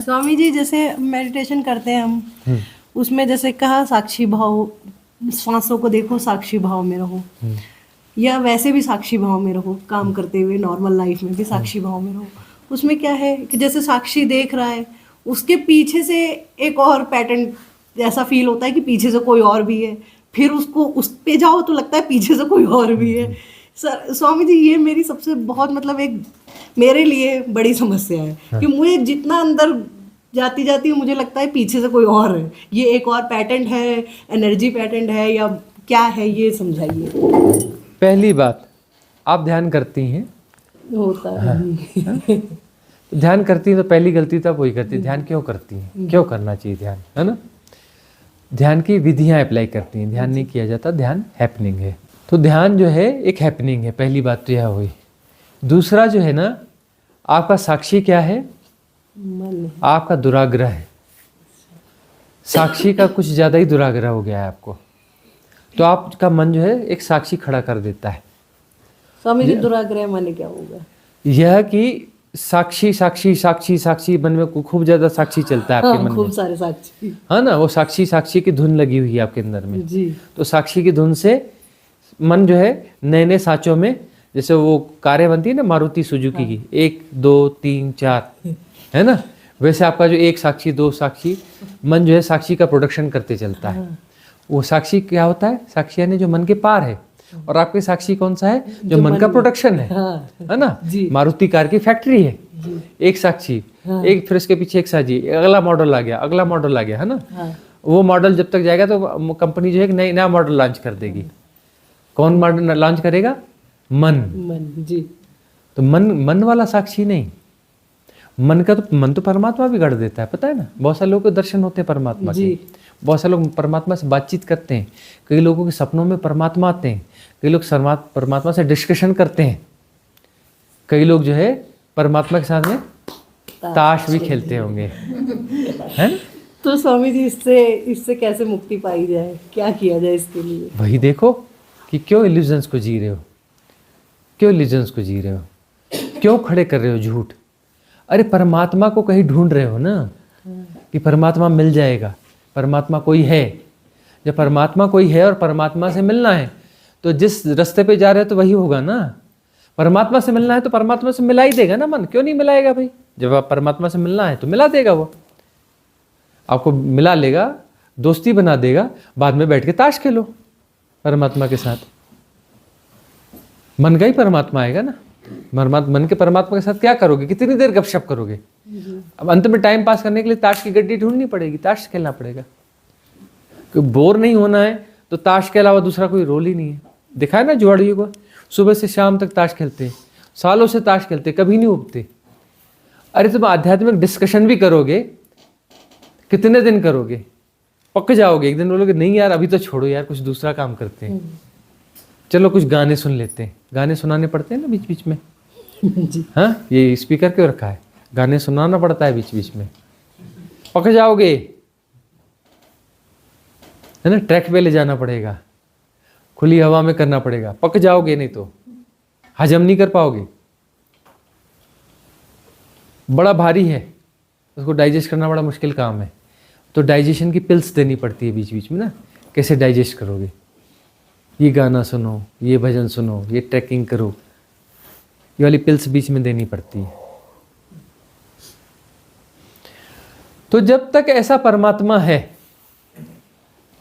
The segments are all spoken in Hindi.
स्वामी जी जैसे मेडिटेशन करते हैं हम, उसमें जैसे कहा साक्षी भाव, सांसों को देखो साक्षी भाव में रहो, या वैसे भी साक्षी भाव में रहो, काम करते हुए नॉर्मल लाइफ में भी साक्षी भाव में रहो। उसमें क्या है कि जैसे साक्षी देख रहा है, उसके पीछे से एक और पैटर्न ऐसा फील होता है कि पीछे से कोई और भी है, फिर उसको उस पे जाओ तो लगता है पीछे से कोई और भी है। सर स्वामी जी, ये मेरी सबसे बहुत मतलब एक मेरे लिए बड़ी समस्या है कि मुझे जितना अंदर जाती जाती है मुझे लगता है पीछे से कोई और है। ये एक और पैटर्न है, एनर्जी पैटर्न है या क्या है, ये समझाइए। पहली बात, आप ध्यान करती हैं, होता है ध्यान करती हैं तो पहली गलती तो आप वही करती है, ध्यान क्यों करती हैं, क्यों करना चाहिए ध्यान, है ना। ध्यान की विधियां अप्लाई करती हैं, ध्यान नहीं किया जाता, ध्यान हैपनिंग है। तो ध्यान जो है एक हैपनिंग है, पहली बात तो यह हुई। दूसरा जो है ना, आपका साक्षी क्या है, मन आपका दुराग्रह है। साक्षी का कुछ ज़्यादा ही दुराग्रह हो गया है आपको, तो आपका मन जो है एक साक्षी खड़ा कर देता है। स्वामी जी, दुराग्रह माने क्या होगा? यह कि साक्षी साक्षी साक्षी साक्षी मन में खूब ज्यादा साक्षी चलता है आपके मन खूब में, सारे साक्षी, है ना। वो साक्षी साक्षी की धुन लगी हुई है आपके अंदर में जी। तो साक्षी की धुन से मन जो है नए नए साँचों में, जैसे वो कारें बनती है ना मारुति सुजुकी की, 1 2 3 4, है ना, वैसे आपका जो एक साक्षी दो साक्षी मन जो है साक्षी का प्रोडक्शन करते चलता है। वो साक्षी क्या होता है, साक्षी यानी जो मन के पार है, और आपके साक्षी कौन सा है, जो मन का प्रोडक्शन है ना। मारुति कार की फैक्ट्री है, एक साक्षी, एक फिर उसके पीछे एक साक्षी, अगला मॉडल आ गया, अगला मॉडल आ गया, है ना। वो मॉडल जब तक जाएगा तो कंपनी जो है नया मॉडल लॉन्च कर देगी। कौन मॉडल लॉन्च करेगा, मन जी। तो मन वाला साक्षी नहीं, मन तो परमात्मा भी गढ़ देता है, पता है ना। बहुत सारे लोगों को दर्शन होते हैं परमात्मा के, बहुत सारे लोग परमात्मा से बातचीत करते हैं, कई लोगों के सपनों में परमात्मा आते हैं, कई लोग परमात्मा से डिस्कशन करते हैं, कई लोग जो है परमात्मा के साथ में ताश भी खेलते होंगे, है ना। तो स्वामी जी, इससे कैसे मुक्ति पाई जाए, क्या किया जाए इसके लिए? वही देखो कि क्यों इल्यूजन्स को जी रहे हो, क्यों इल्यूजन्स को जी रहे हो, क्यों खड़े कर रहे हो झूठ। अरे परमात्मा को कहीं ढूंढ रहे हो ना, कि परमात्मा मिल जाएगा, परमात्मा कोई है। जब परमात्मा कोई है और परमात्मा से मिलना है तो जिस रास्ते पे जा रहे हो तो वही होगा ना। परमात्मा से मिलना है तो परमात्मा से मिला ही देगा ना मन, क्यों नहीं मिलाएगा भाई। जब आप परमात्मा से मिलना है तो मिला देगा, वो आपको मिला लेगा, दोस्ती बना देगा, बाद में बैठ के ताश खेलो परमात्मा के साथ। मन का ही परमात्मा आएगा ना। मन के परमात्मा के साथ क्या करोगे, कितनी देर गपशप करोगे। अब अंत में टाइम पास करने के लिए ताश की गड्डी ढूंढनी पड़ेगी, ताश खेलना पड़ेगा। बोर नहीं होना है तो ताश के अलावा दूसरा कोई रोल ही नहीं है। देखा है ना जुआड़ियों को, सुबह से शाम तक ताश खेलते हैं, सालों से ताश खेलते, कभी नहीं उगते। अरे तुम आध्यात्मिक डिस्कशन भी करोगे, कितने दिन करोगे, पक जाओगे। एक दिन बोलोगे नहीं यार अभी तो छोड़ो यार, कुछ दूसरा काम करते हैं, चलो कुछ गाने सुन लेते हैं। गाने सुनाने पड़ते हैं ना बीच बीच में जी। हाँ, ये स्पीकर क्यों रखा है, गाने सुनाना पड़ता है बीच बीच में। पक जाओगे, है ना, ट्रैक पे ले जाना पड़ेगा, खुली हवा में करना पड़ेगा, पक जाओगे, नहीं तो हजम नहीं कर पाओगे। बड़ा भारी है, उसको डाइजेस्ट करना बड़ा मुश्किल काम है। तो डाइजेशन की पिल्स देनी पड़ती है बीच बीच में ना, कैसे डाइजेस्ट करोगे। ये गाना सुनो, ये भजन सुनो, ये ट्रैकिंग करो, ये वाली पिल्स बीच में देनी पड़ती है। तो जब तक ऐसा परमात्मा है,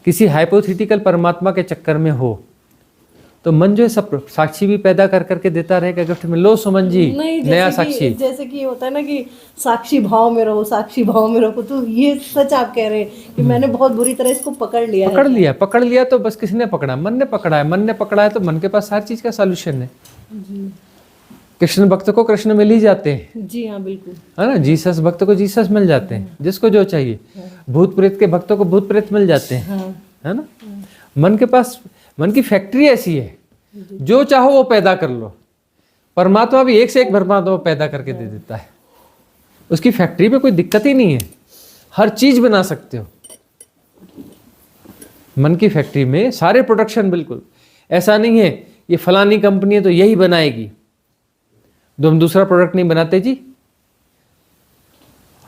किसी हाइपोथेटिकल परमात्मा के चक्कर में हो, तो मन जो है सब साक्षी भी पैदा कर करके देता रहेगा गिफ्ट में। लो सुमन जी, नया साक्षी। जैसे कि होता है ना कि साक्षी भाव में रहो, साक्षी भाव में रहो, तो ये सच आप कह रहे हैं कि मैंने बहुत बुरी तरह इसको पकड़ लिया तो बस किसने पकड़ा, मन ने पकड़ा है। मन ने पकड़ा है तो मन के पास हर चीज का सॉल्यूशन है। कृष्ण भक्त को कृष्ण मिल ही जाते हैं, जी हाँ बिल्कुल, है ना। जीसस भक्त को जीसस मिल जाते हैं, जिसको जो चाहिए। भूत प्रेत के भक्तों को भूत प्रेत मिल जाते हैं, है ना। मन के पास, मन की फैक्ट्री ऐसी है, जो चाहो वो पैदा कर लो। परमात्मा भी एक से एक परमात्मा पैदा करके दे देता है, उसकी फैक्ट्री में कोई दिक्कत ही नहीं है, हर चीज बना सकते हो। मन की फैक्ट्री में सारे प्रोडक्शन, बिल्कुल ऐसा नहीं है ये फलानी कंपनी है तो यही बनाएगी, तो हम दूसरा प्रोडक्ट नहीं बनाते जी,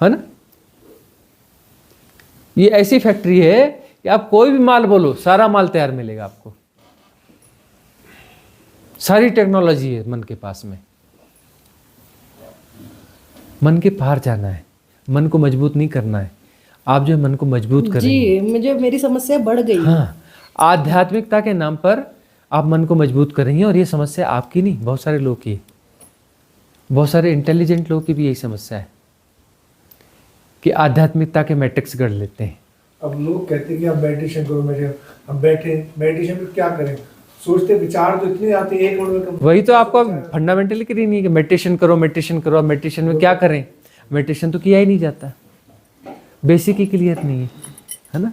है ना। ये ऐसी फैक्ट्री है कि आप कोई भी माल बोलो, सारा माल तैयार मिलेगा आपको। सारी टेक्नोलॉजी है मन के पास में। मन के पार जाना है, मन को मजबूत नहीं करना है। आप जो मन को मजबूत करेंगे, जी मुझे मेरी समस्या बढ़ गई। हाँ, आध्यात्मिकता के नाम पर आप मन को मजबूत करेंगे। और ये समस्या आपकी नहीं, बहुत सारे लोग की, बहुत सारे इंटेलिजेंट लोग की भी यही समस्या है कि आध्यात्मिकता के मैट्रिक्स गढ़ लेते हैं। अब लोग कहते हैं कि आप मेडिटेशन करो, हम बैठे मेडिटेशन में क्या करें, सोचते विचार तो इतने आते हैं, एक मिनट में वही तो आपको फंडामेंटली क्लियर नहीं है कि मेडिटेशन करो, मेडिटेशन करो। अब मेडिटेशन में क्या करें? मेडिटेशन तो किया ही नहीं जाता, बेसिक ही क्लियर नहीं है ना।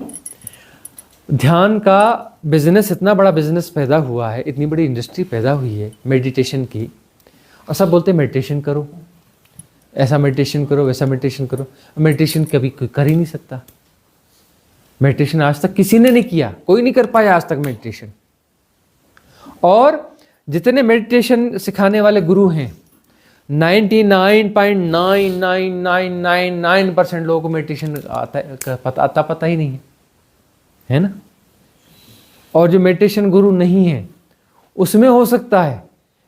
ध्यान का बिजनेस, इतना बड़ा बिजनेस पैदा हुआ है, इतनी बड़ी इंडस्ट्री पैदा हुई है मेडिटेशन की, और सब बोलते हैं मेडिटेशन करो, ऐसा मेडिटेशन करो, वैसा मेडिटेशन करो। मेडिटेशन कभी कोई कर ही नहीं सकता। मेडिटेशन आज तक किसी ने नहीं किया, कोई नहीं कर पाया आज तक मेडिटेशन। और जितने मेडिटेशन सिखाने वाले गुरु हैं, 99.99999% लोगों को मेडिटेशन पता ही नहीं है ना। और जो मेडिटेशन गुरु नहीं है, उसमें हो सकता है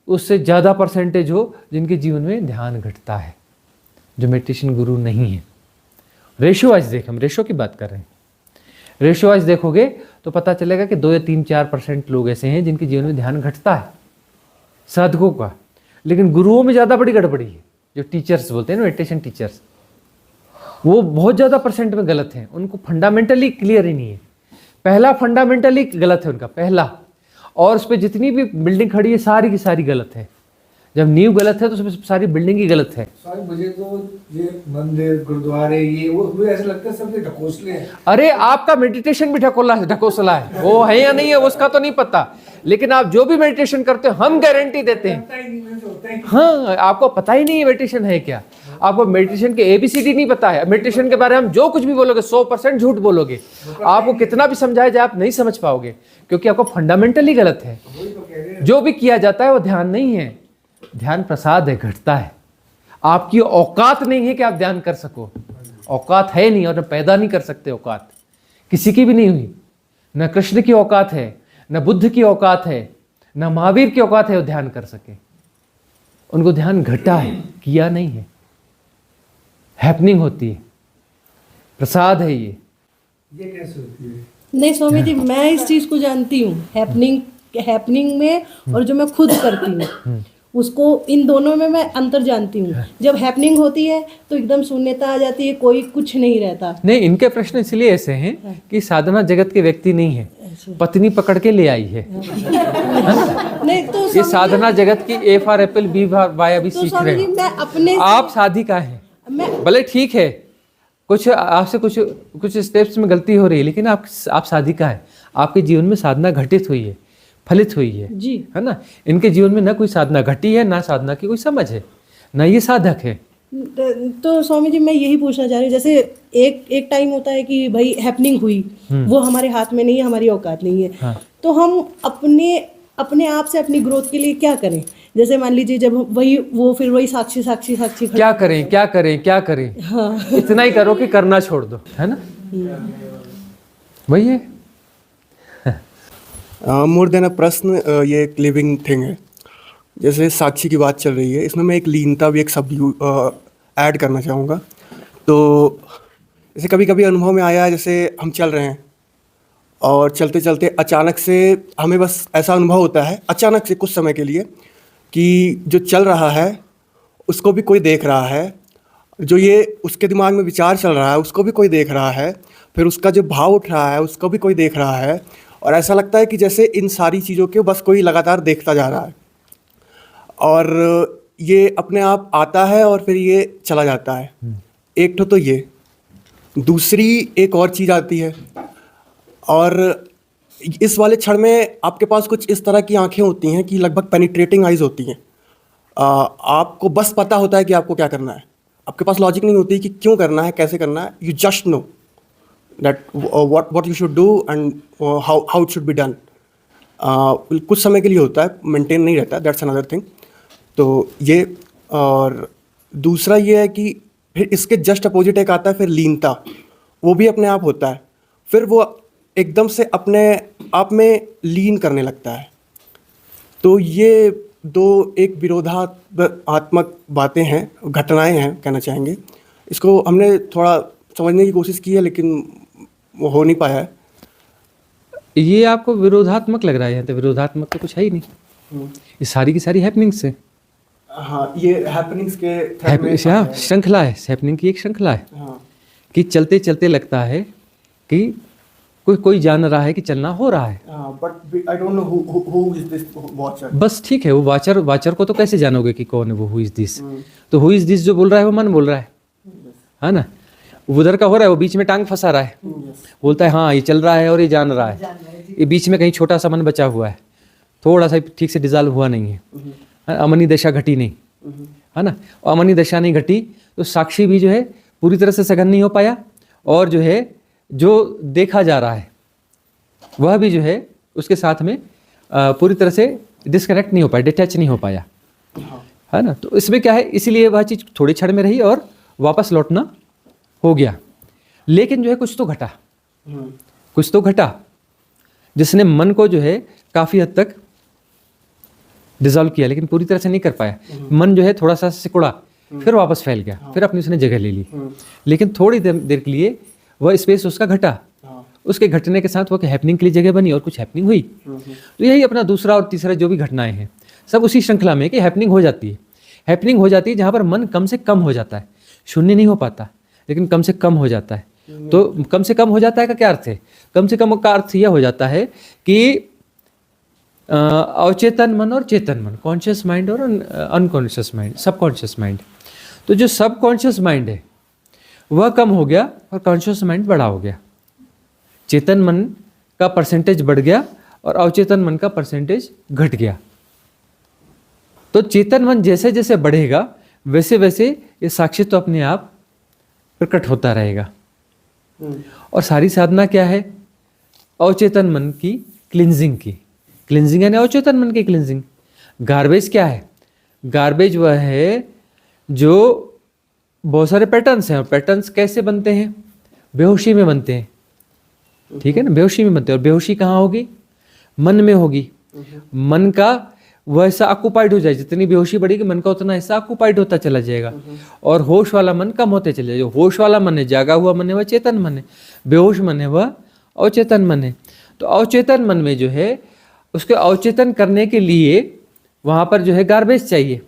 उससे ज़्यादा परसेंटेज हो जिनके जीवन में ध्यान घटता है, जो मेडिटेशन गुरु नहीं है। रेशियो वाइज देख, हम रेशियो की बात कर रहे हैं। रेशियो वाइज देखोगे तो पता चलेगा कि 2 या 3-4% लोग ऐसे हैं जिनके जीवन में ध्यान घटता है, साधकों का। लेकिन गुरुओं में ज़्यादा बड़ी गड़बड़ी है। जो टीचर्स बोलते हैं ना, मेडिटेशन टीचर्स, वो बहुत ज़्यादा परसेंट में गलत हैं। उनको फंडामेंटली क्लियर ही नहीं है। पहला फंडामेंटली गलत है उनका, पहला। और उस पर जितनी भी बिल्डिंग खड़ी है सारी की सारी गलत है। जब नींव गलत है तो उसमें सारी बिल्डिंग ही गलत है। सारी मुझे तो ये मंदिर, गुरुद्वारे, ये वो मुझे ऐसा लगता है सब ये ढकोसले हैं। अरे आपका मेडिटेशन भी ढकोसला है, वो है या नहीं है उसका तो नहीं पता, लेकिन आप जो भी मेडिटेशन करते हो हम गारंटी देते हैं। पता ही नहीं, मुझे होता है कि हाँ, आपको पता ही नहीं है मेडिटेशन है क्या। आपको मेडिटेशन के ABCD नहीं पता है। मेडिटेशन के बारे में हम जो कुछ भी बोलोगे 100% झूठ बोलोगे। आपको कितना भी समझाया जाए आप नहीं समझ पाओगे, क्योंकि आपको फंडामेंटली गलत है। वही तो कह रहे हैं। जो भी किया जाता है वो ध्यान नहीं है। ध्यान प्रसाद है, घटता है। आपकी औकात नहीं है कि आप ध्यान कर सको। औकात है नहीं, और न पैदा नहीं कर सकते औकात, किसी की भी नहीं हुई। न कृष्ण की औकात है, न बुद्ध की औकात है, न महावीर की औकात है वो ध्यान कर सके। उनको ध्यान घटा है, किया नहीं है। हैपनिंग होती है, प्रसाद है ये कैसे होती है? नहीं स्वामी जी, मैं इस चीज को जानती हूँ, हैपनिंग में और जो मैं खुद करती हूँ उसको, इन दोनों में मैं अंतर जानती हूँ। जब हैपनिंग होती है तो एकदम शून्यता आ जाती है, कोई कुछ नहीं रहता। नहीं, इनके प्रश्न इसलिए ऐसे हैं कि साधना जगत के व्यक्ति नहीं है, पत्नी पकड़ के ले आई है। नहीं तो ये साधना जगत की A for apple, B for bye अभी तो सीख स्वामी रहे जी हैं। मैं अपने आप साधिका हैं, मैं भले ठीक है, कुछ आपसे कुछ स्टेप्स में गलती हो रही है, लेकिन आप साधिका है। आपके जीवन में साधना घटित हुई है, फलित हुई है जी है ना। इनके जीवन में ना कोई साधना घटी है, ना साधना की कोई समझ है, ना ये साधक है। तो स्वामी जी मैं यही पूछना चाह रही हूँ, जैसे एक टाइम होता है कि भाई हैपनिंग हुई, वो हमारे हाथ में नहीं है, हमारी औकात नहीं है। हाँ। तो हम अपने आप से अपनी ग्रोथ के लिए क्या करें? जैसे मान लीजिए जब फिर वही साक्षी क्या करें हाँ। इतना ही करो कि करना छोड़ दो, है ना। वही है। मोर देन अ प्रश्न, ये एक लिविंग थिंग है। जैसे साक्षी की बात चल रही है, इसमें मैं एक लीनता भी, एक शब्द ऐड करना चाहूँगा। तो जैसे कभी कभी अनुभव में आया है, जैसे हम चल रहे हैं और चलते चलते अचानक से हमें बस ऐसा अनुभव होता है, अचानक से कुछ समय के लिए, कि जो चल रहा है उसको भी कोई देख रहा है, जो ये उसके दिमाग में विचार चल रहा है उसको भी कोई देख रहा है, फिर उसका जो भाव उठ रहा है उसको भी कोई देख रहा है। और ऐसा लगता है कि जैसे इन सारी चीज़ों के बस कोई लगातार देखता जा रहा है, और ये अपने आप आता है और फिर ये चला जाता है। एक तो ये, दूसरी एक और चीज़ आती है, और इस वाले क्षण में आपके पास कुछ इस तरह की आंखें होती हैं कि लगभग पेनिट्रेटिंग आइज़ होती हैं। आपको बस पता होता है कि आपको क्या करना है, आपके पास लॉजिक नहीं होती कि क्यों करना है, कैसे करना है। You just know that what you should do and how it should be done. कुछ समय के लिए होता है, मेंटेन नहीं रहता, that's another thing. तो ये, और दूसरा ये है कि फिर इसके जस्ट अपोजिट एक आता है फिर लीनता, वो भी अपने आप होता है, फिर वो एकदम से अपने आप में लीन करने लगता है। तो ये दो एक विरोधात्मक बातें हैं, घटनाएं हैं कहना चाहेंगे। इसको हमने थोड़ा समझने की कोशिश की है लेकिन वो हो नहीं पाया है। ये आपको विरोधात्मक लग रहा है, यहाँ तो विरोधात्मक तो कुछ है ही नहीं, ये सारी की सारी हैपनिंग्स है। हाँ, ये हैपनिंग्स के थ्रेड में हाँ, श्रृंखला है, हैपनिंग की एक श्रृंखला है हाँ कि चलते चलते लगता है कि कोई जान रहा है कि चलना हो रहा है। But I don't know who is this watcher. बस ठीक है, वो वाचर को तो कैसे जानोगे कि कौन है वो, हु इज दिस? तो हु इज दिस जो बोल रहा है वो मन बोल रहा है ना। उधर का हो रहा है, वो बीच में टांग फंसा रहा है, बोलता है हाँ ये चल रहा है और ये जान रहा है। ये बीच में कहीं छोटा सा मन बचा हुआ है, थोड़ा सा ठीक से डिजॉल्व हुआ नहीं है, अमनी दशा घटी नहीं, है ना। अमनी दशा नहीं घटी तो साक्षी भी जो है पूरी तरह से सघन नहीं हो पाया, और जो है जो देखा जा रहा है वह भी जो है उसके साथ में पूरी तरह से डिस्कनेक्ट नहीं हो पाया, डिटैच नहीं हो पाया, है ना। तो इसमें क्या है, इसीलिए वह चीज़ थोड़ी क्षण में रही और वापस लौटना हो गया। लेकिन जो है कुछ तो घटा, कुछ तो घटा जिसने मन को जो है काफ़ी हद तक डिजॉल्व किया, लेकिन पूरी तरह से नहीं कर पाया। मन जो है थोड़ा सा सिकुड़ा, फिर वापस फैल गया, फिर अपनी उसने जगह ले ली, लेकिन थोड़ी देर के लिए वह स्पेस उसका घटा। उसके घटने के साथ वो हैपनिंग के लिए जगह बनी और कुछ हैपनिंग हुई। तो यही अपना दूसरा और तीसरा जो भी घटनाएं हैं सब उसी श्रृंखला में कि हैपनिंग हो जाती है। हैपनिंग हो जाती है जहाँ पर मन कम से कम हो जाता है, शून्य नहीं हो पाता लेकिन कम से कम हो जाता है। तो कम से कम हो जाता है का क्या अर्थ है? कम से कम का अर्थ यह हो जाता है कि अवचेतन मन और चेतन मन, कॉन्शियस माइंड और अनकॉन्शियस माइंड, सबकॉन्शियस माइंड। तो जो सबकॉन्शियस माइंड है वह कम हो गया और कॉन्शियस माइंड बड़ा हो गया। चेतन मन का परसेंटेज बढ़ गया और अवचेतन मन का परसेंटेज घट गया। तो चेतन मन जैसे जैसे बढ़ेगा वैसे वैसे ये साक्षित्व अपने आप प्रकट होता रहेगा। और सारी साधना क्या है? अवचेतन मन की क्लिंजिंग की। क्लिंजिंग यानी अवचेतन मन की क्लिंजिंग। गार्बेज क्या है? गार्बेज वह है जो बहुत सारे पैटर्न्स हैं, और पैटर्न्स कैसे बनते हैं? बेहोशी में बनते हैं, ठीक है ना। बेहोशी में बनते हैं, और बेहोशी कहाँ होगी? मन में होगी। मन का वह हिस्सा ऑक्युपाइड हो जाए, जितनी बेहोशी बढ़ेगी मन का उतना हिस्सा ऑक्युपाइड होता चला जाएगा, और होश वाला मन कम होते चले जाएगा। होश वाला मन है, जागा हुआ मन है वह चेतन मन है, बेहोश मन है वह अवचेतन मन है। तो अवचेतन मन में जो है उसके अवचेतन करने के लिए वहाँ पर जो है गार्बेज चाहिए।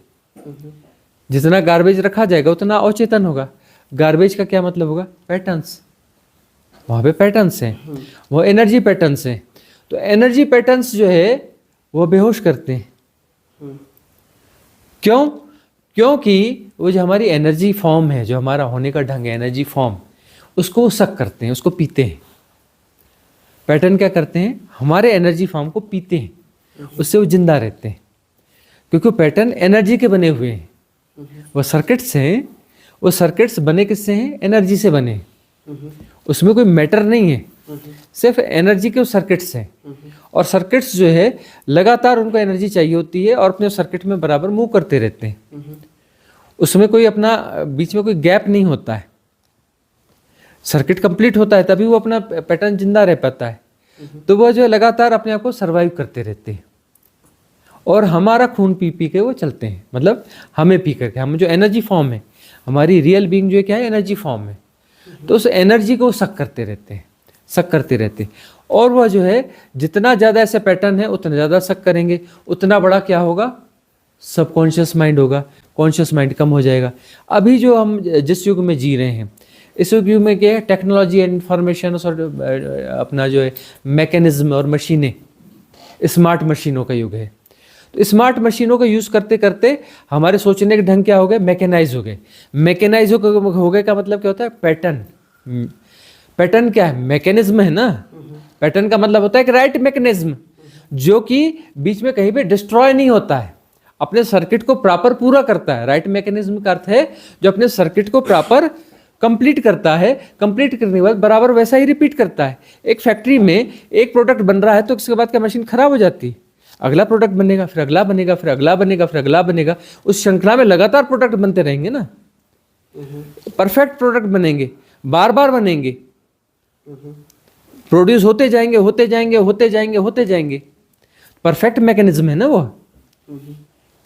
जितना गार्बेज रखा जाएगा उतना अवचेतन होगा। गार्बेज का क्या मतलब होगा? पैटर्न्स। वहाँ पे पैटर्न्स हैं, वो एनर्जी पैटर्न्स हैं। तो एनर्जी पैटर्न्स जो है वो बेहोश करते हैं। क्यों? क्योंकि वो जो हमारी एनर्जी फॉर्म है, जो हमारा होने का ढंग है, एनर्जी फॉर्म, उसको सक करते हैं, उसको पीते हैं। पैटर्न क्या करते हैं? हमारे एनर्जी फॉर्म को पीते हैं, उससे वो जिंदा रहते हैं। क्योंकि पैटर्न एनर्जी के बने हुए हैं, वो सर्किट्स हैं। वो सर्किट्स बने किससे हैं? एनर्जी से बने। उसमें कोई मैटर नहीं है, सिर्फ एनर्जी के सर्किट्स हैं। और सर्किट्स जो है लगातार उनको एनर्जी चाहिए होती है और अपने सर्किट में बराबर मूव करते रहते हैं। उसमें कोई अपना बीच में कोई गैप नहीं होता है। सर्किट कंप्लीट होता है तभी वो अपना पैटर्न जिंदा रह पाता है। तो वह जो है लगातार अपने आप को सर्वाइव करते रहते हैं, और हमारा खून पी पी के वो चलते हैं। मतलब हमें पी करके, हम जो एनर्जी फॉर्म है, हमारी रियल बीइंग जो है क्या है? एनर्जी फॉर्म है। तो उस एनर्जी को सक करते रहते हैं, सक करते रहते हैं। और वह जो है जितना ज़्यादा ऐसे पैटर्न है उतना ज़्यादा सक करेंगे, उतना बड़ा क्या होगा? सबकॉन्शियस माइंड होगा। कॉन्शियस माइंड कम हो जाएगा। अभी जो हम जिस युग में जी रहे हैं, इस युग में क्या है? टेक्नोलॉजी एंड इंफॉर्मेशन और अपना जो है मैकेनिज्म और मशीनें, स्मार्ट मशीनों का युग है। तो स्मार्ट मशीनों का यूज़ करते करते हमारे सोचने के ढंग क्या हो गए? मैकेनाइज हो गए। मैकेनाइज हो गए का मतलब क्या होता है? पैटर्न। पैटर्न क्या है? मैकेनिज्म है ना। पैटर्न का मतलब होता है कि राइट मैकेनिज्म, जो कि बीच में कहीं पे डिस्ट्रॉय नहीं होता है, अपने सर्किट को प्रॉपर पूरा करता है। राइट मैकेनिज्म का अर्थ है जो अपने सर्किट को प्रॉपर कंप्लीट करता है, कंप्लीट करने के बाद बराबर वैसा ही रिपीट करता है। एक फैक्ट्री में एक प्रोडक्ट बन रहा है तो उसके बाद क्या मशीन खराब हो जाती है? अगला प्रोडक्ट बनेगा, फिर अगला बनेगा, फिर अगला बनेगा, फिर अगला बनेगा। उस श्रृंखला में लगातार प्रोडक्ट बनते रहेंगे ना, परफेक्ट प्रोडक्ट बनेंगे, बार बार बनेंगे। प्रोड्यूस होते जाएंगे होते जाएंगे होते जाएंगे होते जाएंगे। परफेक्ट मैकेनिज्म है ना वो,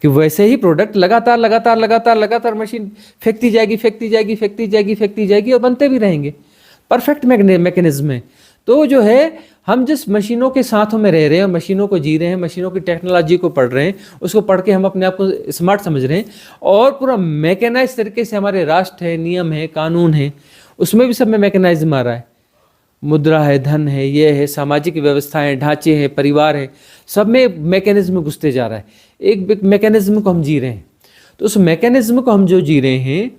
कि वैसे ही प्रोडक्ट लगातार लगातार लगातार लगातार मशीन फेंकती जाएगी फेंकती जाएगी फेंकती जाएगी फेंकती जाएगी और बनते भी रहेंगे। परफेक्ट मैकेनिज्म है। तो जो है हम जिस मशीनों के साथों में रह रहे हैं, मशीनों को जी रहे हैं, मशीनों की टेक्नोलॉजी को पढ़ रहे हैं, उसको पढ़ के हम अपने आप को स्मार्ट समझ रहे हैं और पूरा मैकेनाइज तरीके से हमारे राष्ट्र है, नियम है, कानून है, उसमें भी सब में मैकेनाइज्म आ रहा है। मुद्रा है, धन है, ये है, सामाजिक व्यवस्थाएं, ढांचे हैं, परिवार है, सब में मैकेनिज्म घुसते जा रहा है। एक मैकेनिज्म को हम जी रहे हैं। तो उस मैकेनिज्म को हम जो जी रहे हैं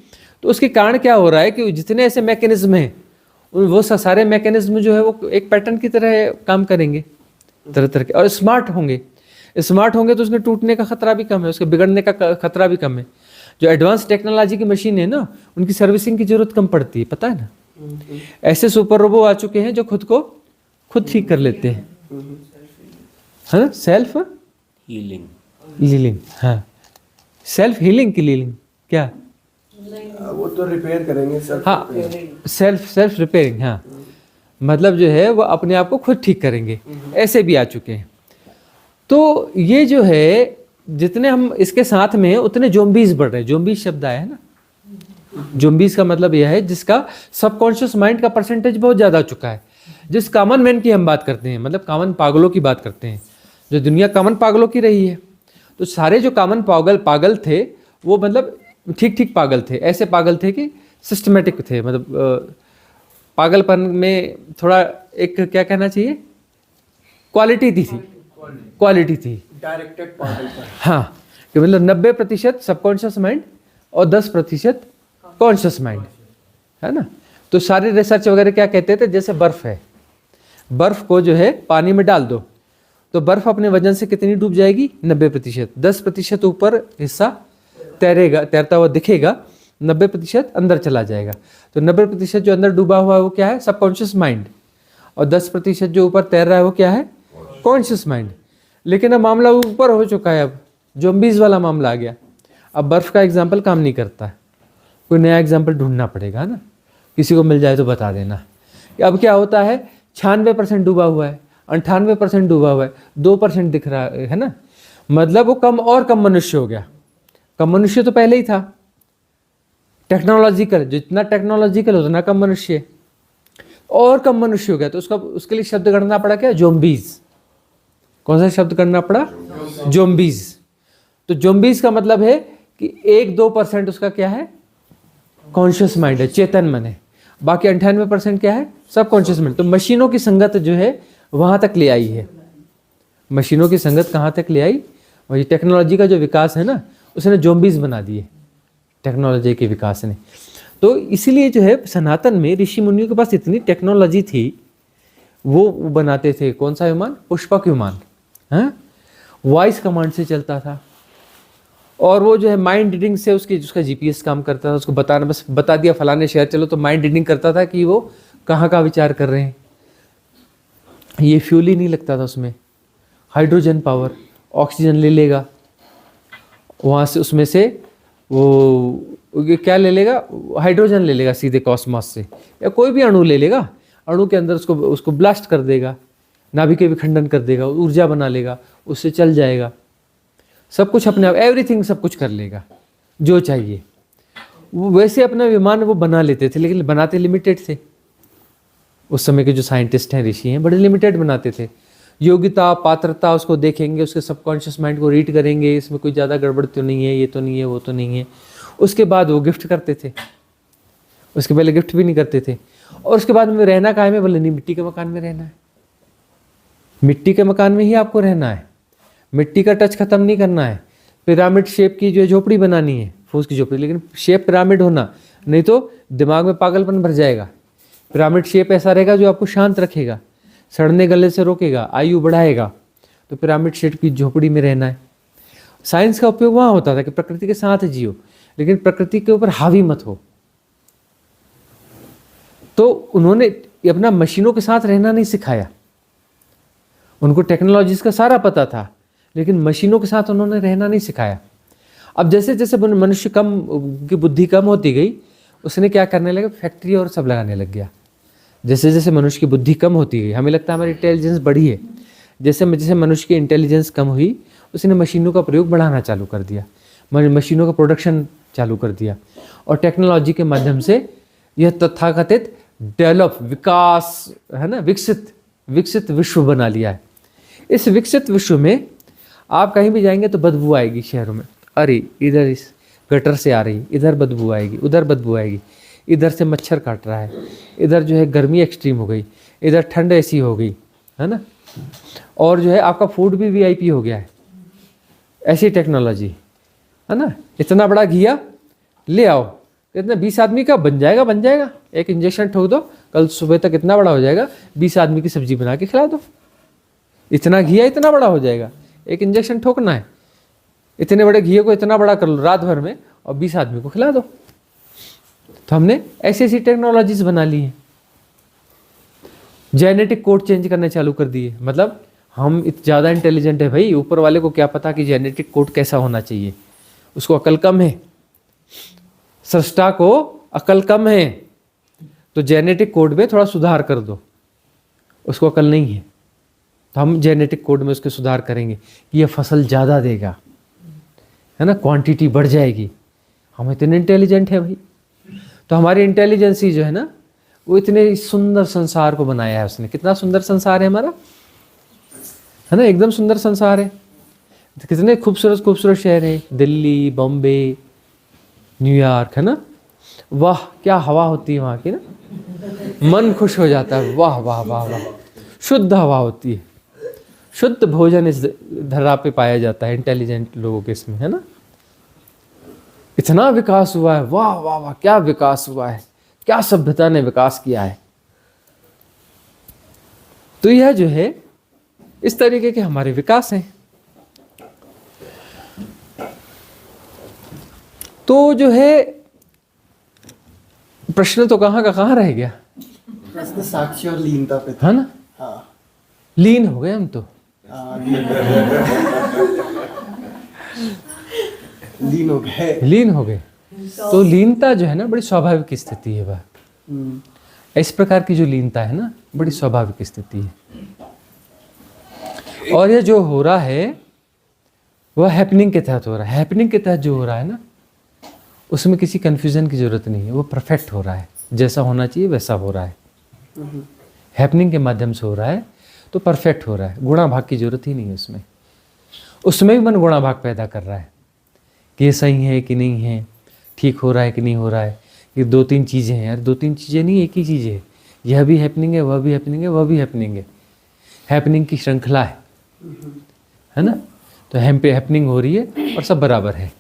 तो उसके कारण क्या हो रहा है कि जितने ऐसे मैकेनिज्म हैं वो सारे मैकेनिज्म जो है वो एक पैटर्न की तरह काम करेंगे तरह तरह के, और स्मार्ट होंगे। स्मार्ट होंगे तो उसके टूटने का खतरा भी कम है, उसके बिगड़ने का खतरा भी कम है। जो एडवांस टेक्नोलॉजी की मशीन है ना, उनकी सर्विसिंग की जरूरत कम पड़ती है, पता है ना। ऐसे सुपर रोबो आ चुके हैं जो खुद को खुद ठीक कर लेते हैं, है ना। सेल्फ हीलिंग, हाँ, सेल्फ हीलिंग की लीलिंग क्या, वो तो रिपेयर करेंगे सर। हाँ, सेल्फ रिपेयरिंग, हाँ, मतलब जो है वो अपने आप को खुद ठीक करेंगे, ऐसे भी आ चुके हैं। तो ये जो है जितने हम इसके साथ में हैं उतने ज़ॉम्बीज बढ़ रहे हैं। ज़ॉम्बीज शब्द आया है ना, ज़ॉम्बीज का मतलब यह है जिसका सबकॉन्शियस माइंड का परसेंटेज बहुत ज़्यादा हो चुका है। जिस कॉमन मैन की हम बात करते हैं, मतलब कॉमन पागलों की बात करते हैं, जो दुनिया कॉमन पागलों की रही है, तो सारे जो कॉमन पागल थे वो मतलब ठीक पागल थे, ऐसे पागल थे कि सिस्टमेटिक थे, मतलब पागलपन में थोड़ा एक क्या कहना चाहिए, क्वालिटी थी डायरेक्टेड पागलपन। हाँ, कि मतलब 90% सबकॉन्शियस माइंड और 10% कॉन्शियस माइंड, है ना। तो सारे रिसर्च वगैरह क्या कहते थे, जैसे बर्फ है, बर्फ को जो है पानी में डाल दो तो बर्फ अपने वजन से कितनी डूब जाएगी, 90%। 10% ऊपर हिस्सा तैरता हुआ दिखेगा, 90% अंदर चला जाएगा। तो 90% जो अंदर डूबा हुआ है वो क्या है, सबकॉन्शियस माइंड, और 10% जो ऊपर तैर रहा है वो क्या है, कॉन्शियस माइंड। लेकिन अब मामला ऊपर हो चुका है, अब ज़ॉम्बीज वाला मामला आ गया। अब बर्फ का एग्जाम्पल काम नहीं करता है, कोई नया एग्जाम्पल ढूंढना पड़ेगा ना, किसी को मिल जाए तो बता देना। अब क्या होता है, 96% डूबा हुआ है, 98% डूबा हुआ है, 2% दिख रहा है ना, मतलब वो कम और कम मनुष्य हो गया। कम मनुष्य तो पहले ही था, टेक्नोलॉजिकल, जितना टेक्नोलॉजिकल उतना कम मनुष्य, और कम मनुष्य हो गया। तो उसके लिए शब्द करना पड़ा क्या, ज़ॉम्बीज। कौन सा शब्द करना पड़ा, ज़ॉम्बीज। तो ज़ॉम्बीज का मतलब है कि 1-2% उसका क्या है, कॉन्शियस माइंड है, चेतन मन है, बाकी 98% क्या है, सब कॉन्शियस माइंड। तो मशीनों की संगत जो है वहां तक ले आई है। मशीनों की संगत कहाँ तक ले आई, वही टेक्नोलॉजी का जो विकास है ना, उसने ज़ॉम्बीज बना दिए टेक्नोलॉजी के विकास ने। तो इसीलिए जो है सनातन में ऋषि मुनियों के पास इतनी टेक्नोलॉजी थी, वो बनाते थे कौन सा विमान, पुष्पक विमान, हाँ, वॉइस कमांड से चलता था। और वो जो है माइंड रीडिंग से उसका जीपीएस काम करता था, उसको बताना, बस बता दिया फलाने शहर चलो, तो माइंड रीडिंग करता था कि वो कहाँ का विचार कर रहे हैं। ये फ्यूल ही नहीं लगता था उसमें, हाइड्रोजन पावर, ऑक्सीजन ले लेगा वहाँ से, उसमें से वो क्या ले लेगा, हाइड्रोजन ले लेगा सीधे कॉस्मोस से, या कोई भी अणु ले लेगा, अणु के अंदर उसको ब्लास्ट कर देगा, नाभिक के विखंडन कर देगा, ऊर्जा बना लेगा, उससे चल जाएगा, सब कुछ अपने आप, एवरीथिंग सब कुछ कर लेगा जो चाहिए। वो वैसे अपना विमान वो बना लेते थे, लेकिन बनाते लिमिटेड थे। उस समय के जो साइंटिस्ट हैं, ऋषि हैं, बड़े लिमिटेड बनाते थे। योग्यता, पात्रता, उसको देखेंगे, उसके सबकॉन्शियस माइंड को रीड करेंगे, इसमें कोई ज़्यादा गड़बड़ तो नहीं है, ये तो नहीं है, वो तो नहीं है। उसके बाद वो गिफ्ट करते थे, उसके पहले गिफ्ट भी नहीं करते थे। और उसके बाद में रहना कहाँ है, बोले नहीं, मिट्टी के मकान में रहना है, मिट्टी के मकान में ही आपको रहना है, मिट्टी का टच खत्म नहीं करना है। पिरामिड शेप की जो झोपड़ी बनानी है, फूस की झोपड़ी, लेकिन शेप पिरामिड होना, नहीं तो दिमाग में पागलपन भर जाएगा। पिरामिड शेप ऐसा रहेगा जो आपको शांत रखेगा, सड़ने गले से रोकेगा, आयु बढ़ाएगा। तो पिरामिड शेप की झोपड़ी में रहना है। साइंस का उपयोग वहाँ होता था कि प्रकृति के साथ जियो, लेकिन प्रकृति के ऊपर हावी मत हो। तो उन्होंने अपना मशीनों के साथ रहना नहीं सिखाया, उनको टेक्नोलॉजीज का सारा पता था, लेकिन मशीनों के साथ उन्होंने रहना नहीं सिखाया। अब जैसे जैसे मनुष्य की बुद्धि कम होती गई, उसने क्या करने लगा, फैक्ट्री और सब लगाने लग गया, जैसे जैसे मनुष्य की बुद्धि कम होती गई, हमें लगता है हमारी इंटेलिजेंस बढ़ी है, जैसे जैसे मनुष्य की इंटेलिजेंस कम हुई उसने मशीनों का प्रयोग बढ़ाना चालू कर दिया, मशीनों का प्रोडक्शन चालू कर दिया, और टेक्नोलॉजी के माध्यम से यह तथाकथित डेवलप विकास है ना, विकसित विश्व बना लिया है। इस विकसित विश्व में आप कहीं भी जाएंगे तो बदबू आएगी शहरों में, अरे इधर इस गटर से आ रही, इधर बदबू आएगी, उधर बदबू आएगी, इधर से मच्छर काट रहा है, इधर जो है गर्मी एक्सट्रीम हो गई, इधर ठंड ऐसी हो गई, है ना, और जो है आपका फूड भी वीआईपी हो गया है, ऐसी टेक्नोलॉजी है ना। इतना बड़ा घिया ले आओ, इतना 20 आदमी का बन जाएगा, एक इंजेक्शन ठोक दो, कल सुबह तक इतना बड़ा हो जाएगा, 20 आदमी की सब्जी बना के खिला दो। इतना घिया इतना बड़ा हो जाएगा, एक इंजेक्शन ठोकना है, इतने बड़े घिये को इतना बड़ा कर लो रात भर में और 20 आदमी को खिला दो। तो हमने ऐसी ऐसी टेक्नोलॉजीज बना ली हैं। जेनेटिक कोड चेंज करने चालू कर दिए, मतलब हम ज़्यादा इंटेलिजेंट है भाई, ऊपर वाले को क्या पता कि जेनेटिक कोड कैसा होना चाहिए, उसको अकल कम है, सृष्टा को अकल कम है, तो जेनेटिक कोड में थोड़ा सुधार कर दो, उसको अकल नहीं है, तो हम जेनेटिक कोड में उसके सुधार करेंगे कि यह फसल ज़्यादा देगा, है ना, क्वांटिटी बढ़ जाएगी। हम इतने इंटेलिजेंट है भाई, तो हमारी इंटेलिजेंस ही जो है ना, वो इतने सुंदर संसार को बनाया है उसने। कितना सुंदर संसार है हमारा, है ना, एकदम सुंदर संसार है। कितने खूबसूरत खूबसूरत शहर है, दिल्ली, बॉम्बे, न्यूयॉर्क, है ना, वाह क्या हवा होती है वहाँ की ना, मन खुश हो जाता है, वाह वाह वाह वाह, शुद्ध हवा होती है, शुद्ध भोजन इस धरा पे पाया जाता है इंटेलिजेंट लोगों के इसमें, है ना। इतना विकास हुआ है, वाह वाह वाह क्या विकास हुआ है, क्या सभ्यता ने विकास किया है। तो यह जो है इस तरीके के हमारे विकास हैं। तो जो है प्रश्न तो कहाँ का कहाँ रह गया, प्रश्न साक्षी और लीनता पे था। है ना, हाँ लीन हो गए हम तो, लीन हो गए। लीन हो गए। तो लीनता जो है ना बड़ी स्वाभाविक स्थिति है वह, इस प्रकार की जो लीनता है ना बड़ी स्वाभाविक स्थिति है। और ये जो हो रहा है वह हैपनिंग के तहत हो रहा है। हैपनिंग के तहत जो हो रहा है ना उसमें किसी कंफ्यूजन की जरूरत नहीं है, वो परफेक्ट हो रहा है, जैसा होना चाहिए वैसा हो रहा है। हैपनिंग के माध्यम से हो रहा है तो परफेक्ट हो रहा है, गुणा भाग की जरूरत ही नहीं है उसमें। उसमें भी मन गुणा भाग पैदा कर रहा है कि ये सही है कि नहीं है, ठीक हो रहा है कि नहीं हो रहा है। ये 2-3 चीज़ें हैं यार, 2-3 चीज़ें नहीं, एक ही चीज़ है। यह भी हैपनिंग है, वह भी हैपनिंग है, वह भी हैपनिंग है। हैपनिंग की श्रृंखला है ना। तो हम पे हैपनिंग हो रही है और सब बराबर है।